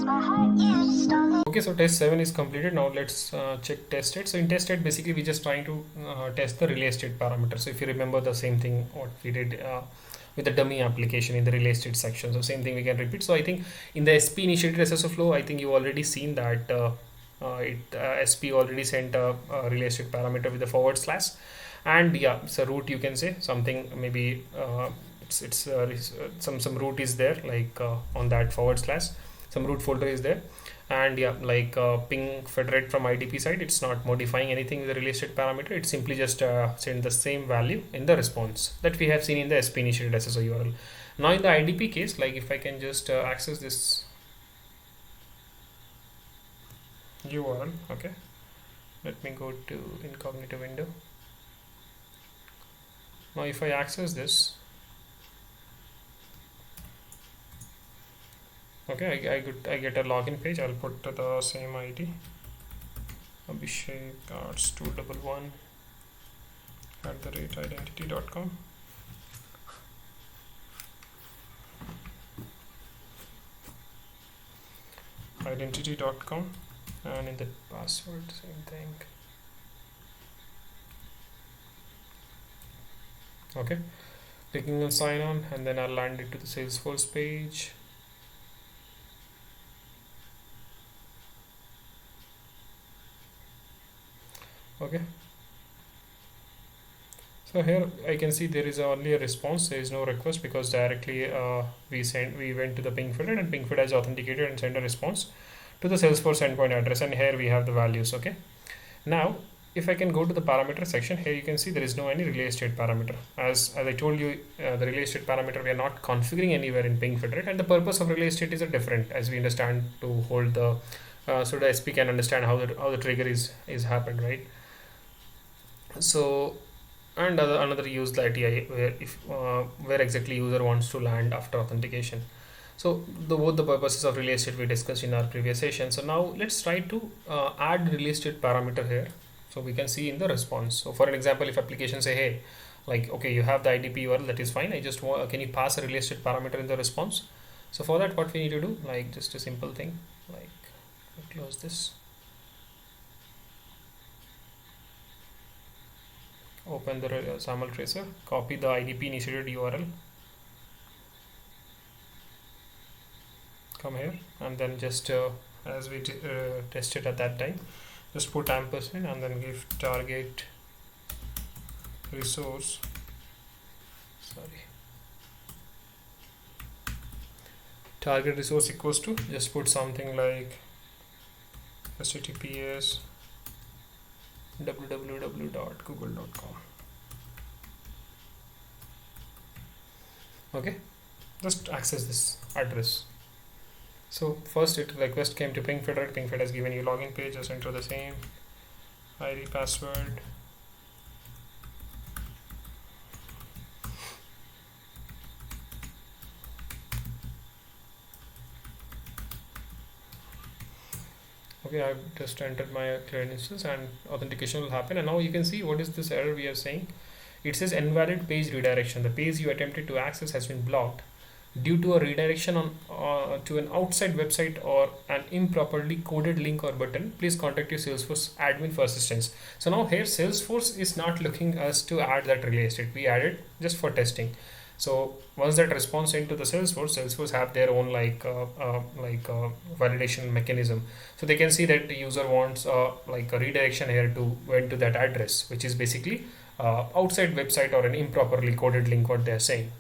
Okay, so test 7 is completed. Now let's check test state. So in test state, basically we're just trying to test the RelayState parameter. So if you remember the same thing what we did with the dummy application in the RelayState section. So same thing we can repeat. So I think in the SP initiated SSO flow, I think you already seen that SP already sent a RelayState parameter with the forward slash, and yeah, it's a root, you can say something maybe it's some root is there, like on that forward slash some root folder is there. And yeah, like PingFederate from IDP side, it's not modifying anything with the RelayState parameter. It simply just send the same value in the response that we have seen in the SP initiated SSO URL. Now in the IDP case, like if I can just access this URL, okay, let me go to incognito window. Now if I access this, okay, I get a login page. I'll put the same ID, Abhishek arts 211 @identity.com. identity.com, and in the password same thing. Okay, clicking on sign on, and then I'll land it to the Salesforce page. Okay, so here I can see there is only a response. There is no request because directly we went to the PingFederate, and PingFederate has authenticated and sent a response to the Salesforce endpoint address, and here we have the values. Okay, now if I can go to the parameter section, here you can see there is no any RelayState parameter. As I told you, the RelayState parameter we are not configuring anywhere in PingFederate, and the purpose of RelayState is different, as we understand, to hold the so the SP can understand how the trigger is happened, right? So, and another use the API where exactly user wants to land after authentication. So both the purposes of RelayState we discussed in our previous session. So now let's try to add RelayState parameter here, so we can see in the response. So for an example, if application say, hey, like, okay, you have the IDP URL, that is fine, I just want, can you pass a RelayState parameter in the response? So for that, what we need to do, like just a simple thing, like close this, open the SAML tracer, copy the IDP initiated URL, come here, and then just as we tested at that time, just put ampersand and then give target resource, target resource equals to, just put something like https www.google.com. okay, just access this address. So first it request came to PingFederate. PingFederate has given you login page, just enter the same ID, password, okay, I've just entered my credentials and authentication will happen. And now you can see what is this error we are saying. It says invalid page redirection. The page you attempted to access has been blocked due to a redirection on to an outside website or an improperly coded link or button. Please contact your Salesforce admin for assistance. So now here Salesforce is not looking us to add that RelayState. We added just for testing. So once that response into the Salesforce have their own validation mechanism. So they can see that the user wants like a redirection here to went to that address, which is basically outside website or an improperly coded link, what they are saying,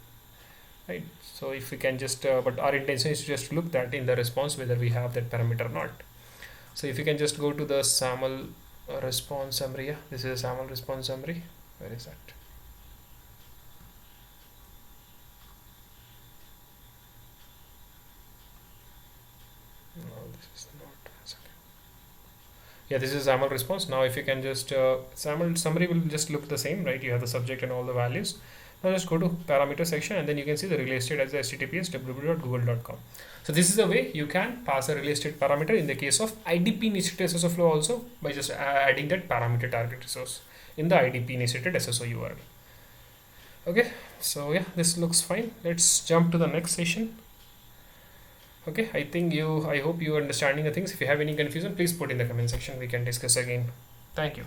right? So if we can just, but our intention is to just look that in the response whether we have that parameter or not. So if you can just go to the SAML response summary. Yeah, this is a SAML response summary. Where is that? No, this is not. Yeah, this is SAML response. Now if you can just SAML summary will just look the same, right? You have the subject and all the values. Now just go to parameter section, and then you can see the RelayState as the https www.google.com. So this is the way you can pass a RelayState parameter in the case of IDP initiated SSO flow also, by just adding that parameter target resource in the IDP initiated SSO URL. Okay, so yeah, this looks fine. Let's jump to the next session. Okay, I hope you are understanding the things. If you have any confusion, please put in the comment section. We can discuss again. Thank you.